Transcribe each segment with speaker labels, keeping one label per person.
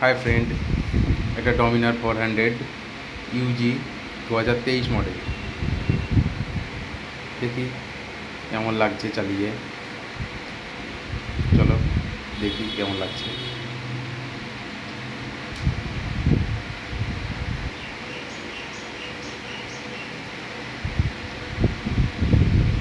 Speaker 1: Hi friend, একটা Dominar 400 Yuji 2023 model. দেখি কেমন লাগছে চালিয়ে। চলো দেখি কেমন লাগছে।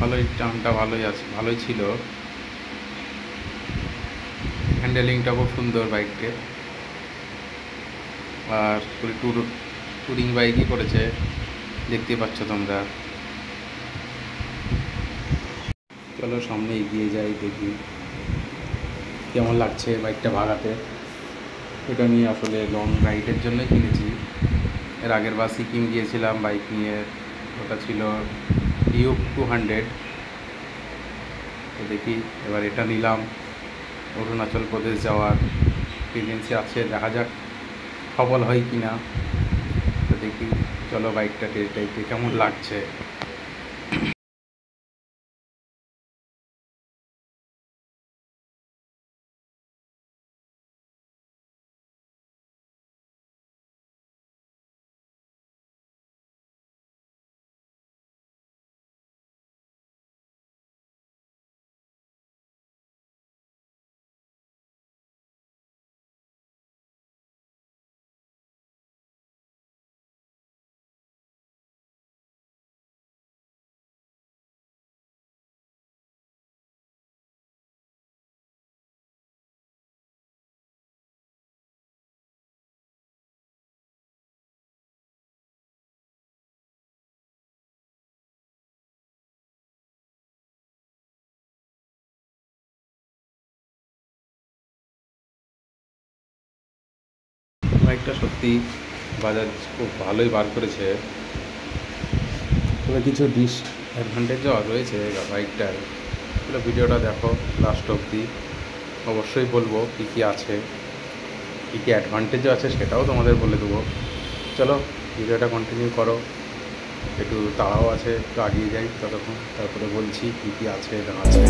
Speaker 1: ভালোই, টার্নটা ভালোই আছে, ভালোই ছিল। হ্যান্ডেলিংটা খুব সুন্দর বাইকটির। আর টুরিং বাইকই করেছে, দেখতে পাচ্ছ তোমরা। চলো সামনে এগিয়ে যাই, দেখি কেমন লাগছে বাইকটা ভাগাতে। এটা নিয়ে আসলে লং রাইডের জন্যই কিনেছি। এর আগের বার সিকিম গিয়েছিলাম বাইক নিয়ে, ওটা ছিল ডিউক 200। তো দেখি এবার এটা নিলাম, অরুণাচল প্রদেশ যাওয়ার টেন্ডেন্সি আছে, দেখা যাক সফল হয় কি না। তো দেখি, চলো বাইকটা টেস্ট ড্রাইভে কেমন লাগছে। বাইকটা সত্যি বাজাজ খুব ভালোই বার করেছে, তবে কিছু ডিসঅ্যাডভান্টেজও রয়েছে বাইকটার। তাহলে ভিডিওটা দেখো লাস্ট অবধি, অবশ্যই বলবো কী কী আছে, কী কী অ্যাডভান্টেজও আছে সেটাও তোমাদের বলে দেবো। চলো ভিডিওটা কন্টিনিউ করো, একটু তাড়াও আছে, একটু আগিয়ে যাই ততক্ষণ, তারপরে বলছি কী কী আছে না আছে।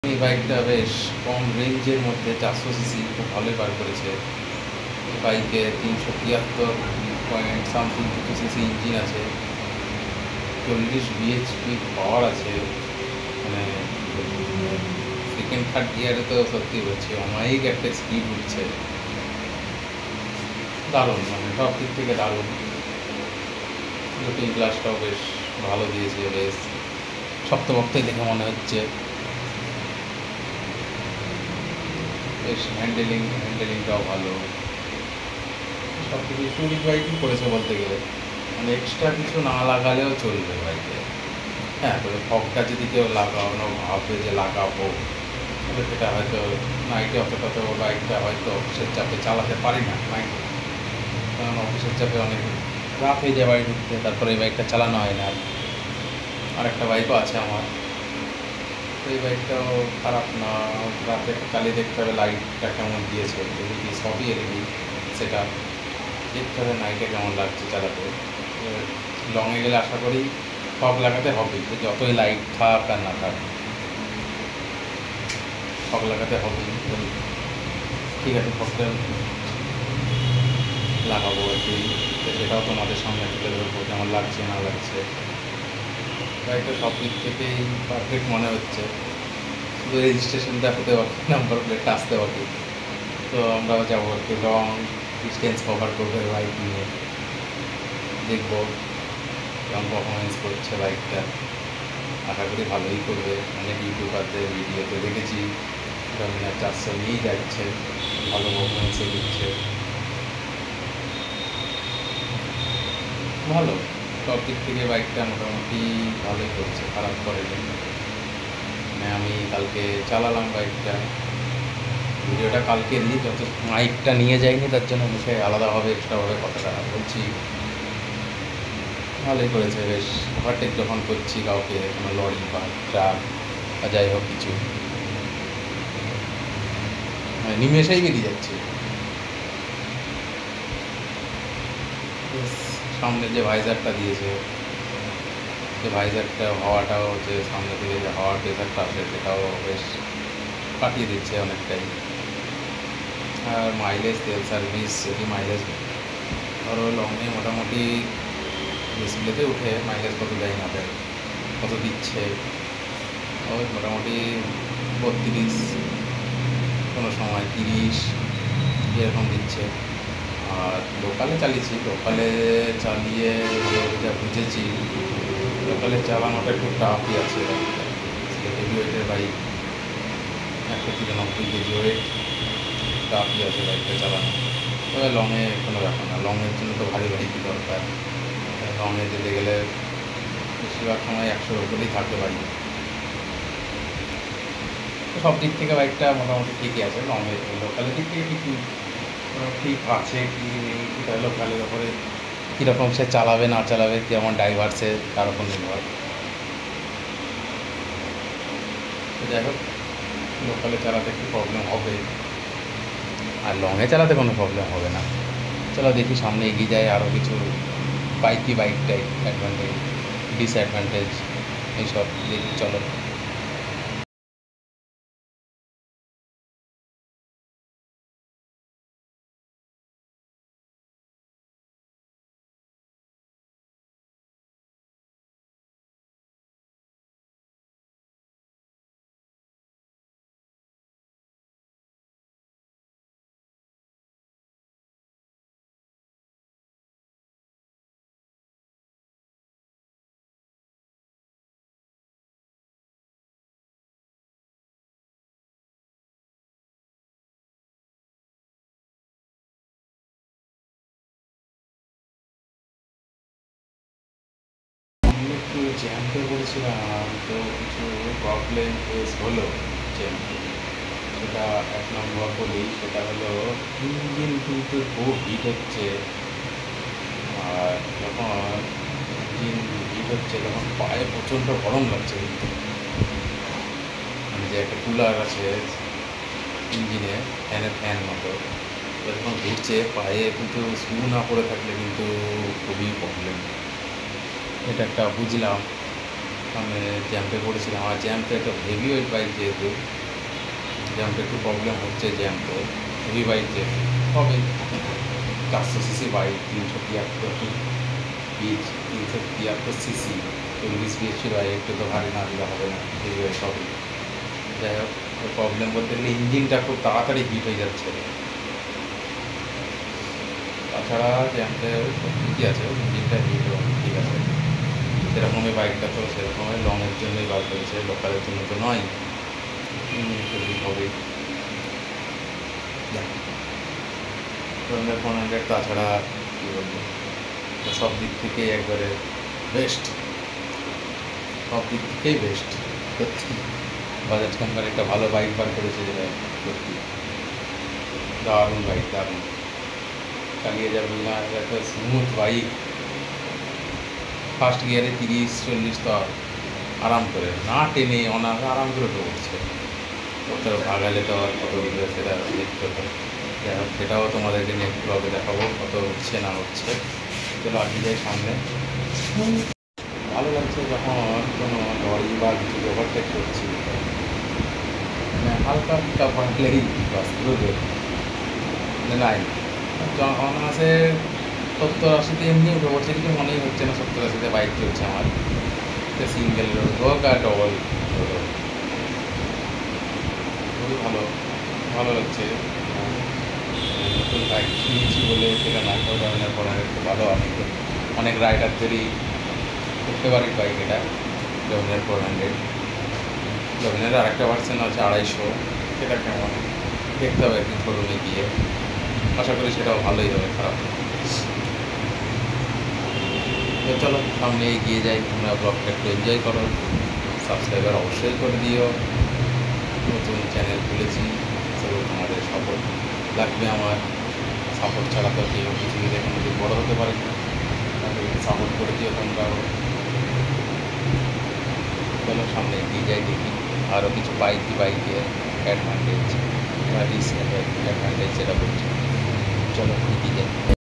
Speaker 1: এই বাইকটা বেশ কম রেঞ্জের মধ্যে 400 সিসি খুব ভালোই বার করেছে। এই বাইকে 373 কিছু সিসি ইঞ্জিন আছে, 40 বিএইচপি পাওয়ার আছে। মানে সেকেন্ড থার্ড গিয়ারে তো সত্যি হচ্ছে অমায়িক একটা স্পিড উঠছে, দারুণ, মানে সব দিক থেকে দারুণ। লুকিং গ্লাসটাও বেশ ভালো দিয়েছে, বেশ শক্তপক্তই দেখে মনে হচ্ছে। বেশ হ্যান্ডেলিংটাও ভালো, সব কিছু টুরিং বাইকই করেছে বলতে গেলে। মানে এক্সট্রা কিছু না লাগালেও চলবে বাইকে। হ্যাঁ, তবে ফগটা যদি কেউ লাগানো ভাবে যে লাগাবো, তবে সেটা হয়তো নাইটে অতটা তো বাইকটা হয়তো অফিসের চাপে চালাতে পারি না নাইটে, কারণ অফিসের চাপে অনেক রাত হয়ে যায় বাড়ি ঢুকতে, তারপরে এই বাইকটা চালানো হয় না। আর একটা বাইকও আছে আমার, তো এই বাইকটাও খারাপ না। রাতে চালিয়ে দেখতে হবে লাইটটা কেমন দিয়েছে, এলইডি, সবই এলইডি, সেটা দেখতে হবে নাইটে কেমন লাগছে চালাতে। লংয়ে গেলে আশা করি ফগ লাগাতে হবে, যতই লাইট থাক আর না থাক ফগ লাগাতে হবে। ঠিক আছে, ফগটা লাগাবো একটু, সেটাও তোমাদের সামনে তুলে ধরবো কেমন লাগছে না লাগছে। বাইকটা সব দিক থেকেই পারফেক্ট মনে হচ্ছে, শুধু রেজিস্ট্রেশনটা হতে বাকি, নাম্বার প্লেটটা আসতে বাকি। তো আমরাও যাবো, একটু লং ডিস্টেন্স কভার করবো বাইক নিয়ে, দেখবো কেমন পারফরমেন্স করছে বাইকটা। আশা করি ভালোই করবে। অনেক ইউটিউবারদের ভিডিওতে দেখেছি ডমিনার 400 নিয়েই যাচ্ছে, ভালো পারফরমেন্সও দিচ্ছে। ভালো, সব দিক থেকে বাইকটা মোটামুটি ভালোই করছে, খারাপ করেনি। মানে আমি কালকে চালালাম বাইকটা, ভিডিওটা কালকেরই, যত মাইকটা নিয়ে যাইনি তার জন্য মুখে আলাদাভাবে এক্সট্রাভাবে কথাটা বলছি। ভালোই করেছে বেশ। ওভারটেক যখন করছি কাউকে, কোনো লরি বা ট্রাক বা যাই হোক কিছু, মানে নিমেষেই বেরিয়ে যাচ্ছে। বেশ, সামনে যে ভাইজারটা দিয়েছে, যে ভাইজারটা হাওয়াটাও, যে সামনে থেকে যে হাওয়ার প্রেসারটা আসে সেটাও বেশ কাটিয়ে দিচ্ছে অনেকটাই। আর মাইলেজ, তেল সার্ভিস, সিটি মাইলেজ ধরো লংয়ে মোটামুটি ডিসপ্লেতে উঠে মাইলেজ কত দেয় না দেয়, কত দিচ্ছে, ওই মোটামুটি 32, কোনো সময় 30 এরকম দিচ্ছে। আর লোকালে চালিয়েছি, লোকালে চালিয়ে যা বুঝেছি, লোকালে চালানোটা একটু টাফই আছে। হেভি ওয়েটের বাইক, 193 কেজি ওয়েট, টাফই আছে বাইকটা চালানো। তবে লংয়ে কোনো ব্যাপার না, লংয়ের জন্য তো ভারী বাইকই দরকার। লংয়ে যেতে গেলে বেশিরভাগ সময় 100-র উপরেই থাকে বাইক। তো সব দিক থেকে বাইকটা মোটামুটি ঠিকই আছে। লংয়ে, লোকালের দিক থেকে ঠিক ঠিক আছে কি নেই, সেটা লোকালের ওপরে কীরকম সে চালাবে না চালাবে, কেমন ড্রাইভার, তার উপর নির্ভর। তো যাই হোক, লোকালে চালাতে একটু প্রবলেম হবে, আর লংয়ে চালাতে কোনো প্রবলেম হবে না। চলো দেখি সামনে এগিয়ে যায়, আরও কিছু বাইকটাই অ্যাডভান্টেজ ডিসঅ্যাডভান্টেজ এইসব দেখি, চলো। একটু জ্যামতে পড়েছিলাম, তো কিছু প্রবলেম ফেস হলো জ্যামে। সেটা 1 নম্বর বলি, সেটা হলো ইঞ্জিন কিন্তু খুব হিট হচ্ছে। আর যখন ইঞ্জিন হিট হচ্ছে তখন পায়ে প্রচণ্ড গরম লাগছে। কিন্তু মানে যে একটা কুলার আছে ইঞ্জিনে, ফ্যান মতো, যখন ঘুরছে পায়ে কিন্তু শু না পড়ে থাকলে কিন্তু খুবই প্রবলেম। এটা একটা বুঝলাম, আমি জ্যাম্পে পড়েছিলাম। আর জ্যাম্পে একটা হেভি ওয়েট বাইক, যেহেতু জ্যাম্পে একটু প্রবলেম হচ্ছে। জ্যাম্পে হেভি বাইক যেহেতু, তবে 400 সিসি বাইক, 373 পিচ, 373 সিসি, 40 পিএইচপি বাইক, একটু তো ভারী না দিলে হবে না, হেভি ওয়েট সবই। যাই হোক, প্রবলেম বলতে গেলে ইঞ্জিনটা খুব তাড়াতাড়ি হিট হয়ে যাচ্ছে। তাছাড়া জ্যাম্পে ঠিকই আছে, ইঞ্জিনটা হিট ঠিক আছে। সেরকমই বাইকটা, তো সেরকমই লংয়ের জন্যই বার করেছে, লোকালের জন্য তো নয়। খুবই হবে 400, তাছাড়া কী বলবো, সব দিক থেকেই একবারে বেস্ট, সব দিক থেকেই বেস্ট। সত্যি বাজাজ কোম্পানি একটা ভালো বাইক বার করেছে, যেটা সত্যি দারুণ বাইক, দারুণ চালিয়ে যাবে না, একটা স্মুথ বাইক। ফার্স্ট গিয়ারে 30-40 তো আরাম করে, না টেনে আরাম করে উঠছে। কত ভাগালে তো আর কত উঠবে সেটা দেখতে হবে। যাই হোক, সেটাও তোমাদেরকে নেক্সট ব্লগে দেখাবো, কত উঠছে না উঠছে। চলো আগে যাই সামনে। ভালো লাগছে যখন কোনো লরি বা কিছু ওভারটেক করছি, মানে হালকা হালকা বাড়লেই বাস ঘুরবে নাই। যখন আছে 70-80-তে এমনি উঠে পড়ছে, কিছু মনেই হচ্ছে না 70-80-তে বাইক চলছে আমার। সিঙ্গেল রোড হোক আর ডবল রোড হোক, খুবই ভালো, ভালো লাগছে। নতুন বাইক কিনেছি বলে সেটা না, ধরনের পরে একটু ভালো, অনেক রাইডারদেরই ফেভারিট বাইক এটা, ডমিনার 400। ডমিনার আরেকটা ভার্সন আছে 250, সেটা কেমন দেখতে হবে একদিন শোরুমে গিয়ে। আশা করি সেটাও ভালোই হবে, খারাপ না। তো চলো সামনে এগিয়ে যাই, তোমরা ব্লগটা একটু এনজয় করো, সাবস্ক্রাইবার অবশ্যই করে দিও। নতুন চ্যানেল খুলেছি, সেগুলো তোমাদের সাপোর্ট লাগবে। আমার সাপোর্ট ছাড়া তো কেউ পৃথিবীতে কোনো দিন বড়ো হতে পারে না, তাহলে সাপোর্ট করে দিও তোমরাও। চলো সামনে এগিয়ে যাই, দেখি আরও কিছু বাইকের অ্যাডভান্টেজ বা ডিসঅ্যাডভান্টেজ যেটা বলছি। চলো এগিয়ে যাই।